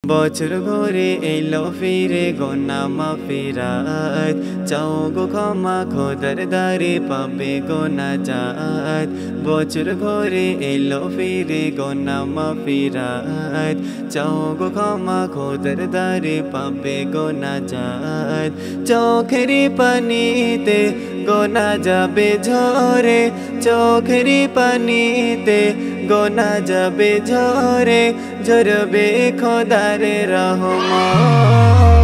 বছর ঘুরে এলো ফিরে গোনা মাফিরাত, চাও গো ক্ষমা খোদার দারে পাবে গোনা জাত। বছর ঘুরে এলো ফিরে গোনা মাফিরাত, চাও গো ক্ষমা খোদার দারে পাবে গোনা জাত। চোখের পানিতে গোনা যাবে ঝরে, চোখের পানিতে গোনা যাবে ঝরে, ঝরবে খোদার রহমত।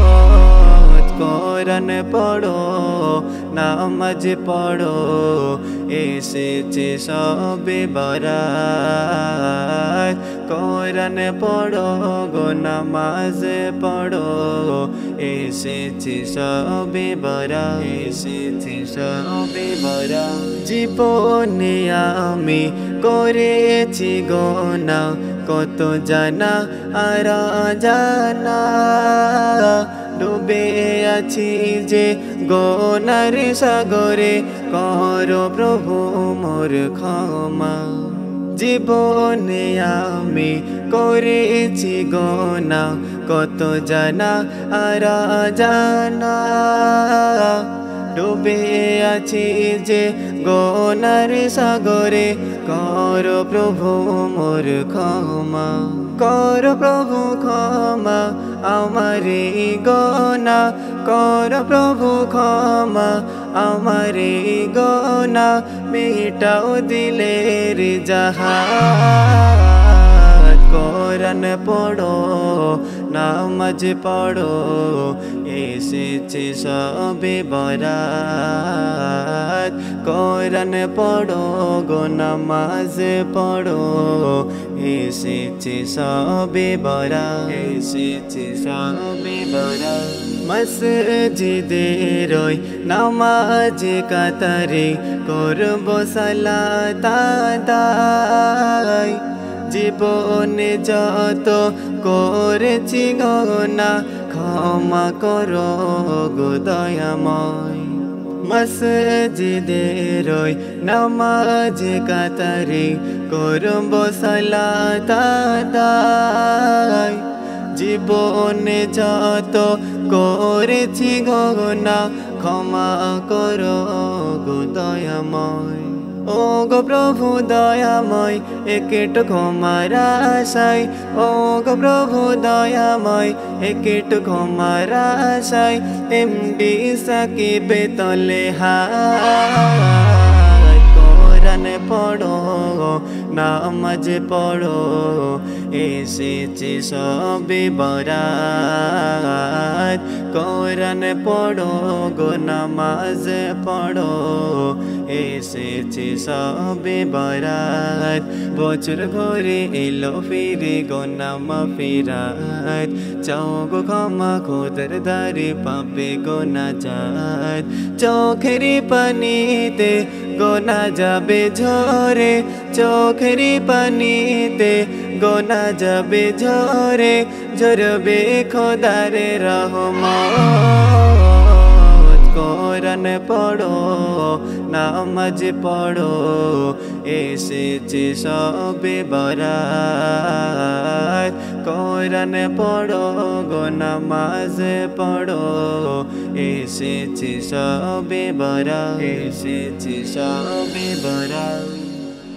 কোরআন পড়ো নামাজ পড়ো, এসেছে সবে বরাত। কোরআন পড়ো গো নামাজ পড়ো, এসেছে সবে বরাত, এসেছে সবে বরাত। জীবনে আমি করেছি গোনা কত জানা আর জানা, ডুবে আছি যে গোনার সাগরে, করো প্রভু মোর ক্ষমা। জীবনে আমি করেছি গোনা কত জানা আর জানা, ডুবে আছি যে গোনার সাগরে, করো প্রভু মোর ক্ষমা। করো প্রভু ক্ষমা আমারে গোনা, করো প্রভু ক্ষমা আমারে গোনা, মিটাও দিলের জাহাত। কোরআন পড়ো নামাজ পড়ো, এসেছে সবে বরাত। কোরআন পড়ো গো নামাজ পড়ো, এসেছে সবে বরাত, এসেছে সবে বরাত। মসজিদের ওই নামাজ কাতারে করব সালাত আদায়, জীবনে যত করেছি গোনা ক্ষমা করো গো দয়াময়। মসজিদের ওই নামাজ কাতারে করব সালাত আদায়, জীবনে যত করেছি গোনা ক্ষমা করো গো দয়াময়। ও গো প্রভু দয়াময় একটু ক্ষমার আশায়, ও গো প্রভু দয়াময় একটু ক্ষমার আশায়, এমডি সাকিব তলে হাত। কোরআন পড়ো নামাজ পড়ো, এসেছে সবে বরাত। কোরআন পড়ো গো নামাজ পড়ো, এসেছে সবে বরাত। বছর ঘুরে এলো ফিরে গোনা মাফিরাত, চাও গো ক্ষমা খোদার দারে পাবে গোনা জাত। চোখের পানিতে গোনা যাবে ঝরে, চোখের পানিতে গোনা যাবে ঝরে, ঝরবে খোদার রহমত। কোরআন পড়ো নামাজ পড়ো, এসেছে সবে বরাত। কোরআন পড়ো গো নামাজ পড়ো, এসেছে সবে বরাত, এসেছে সবে বরাত।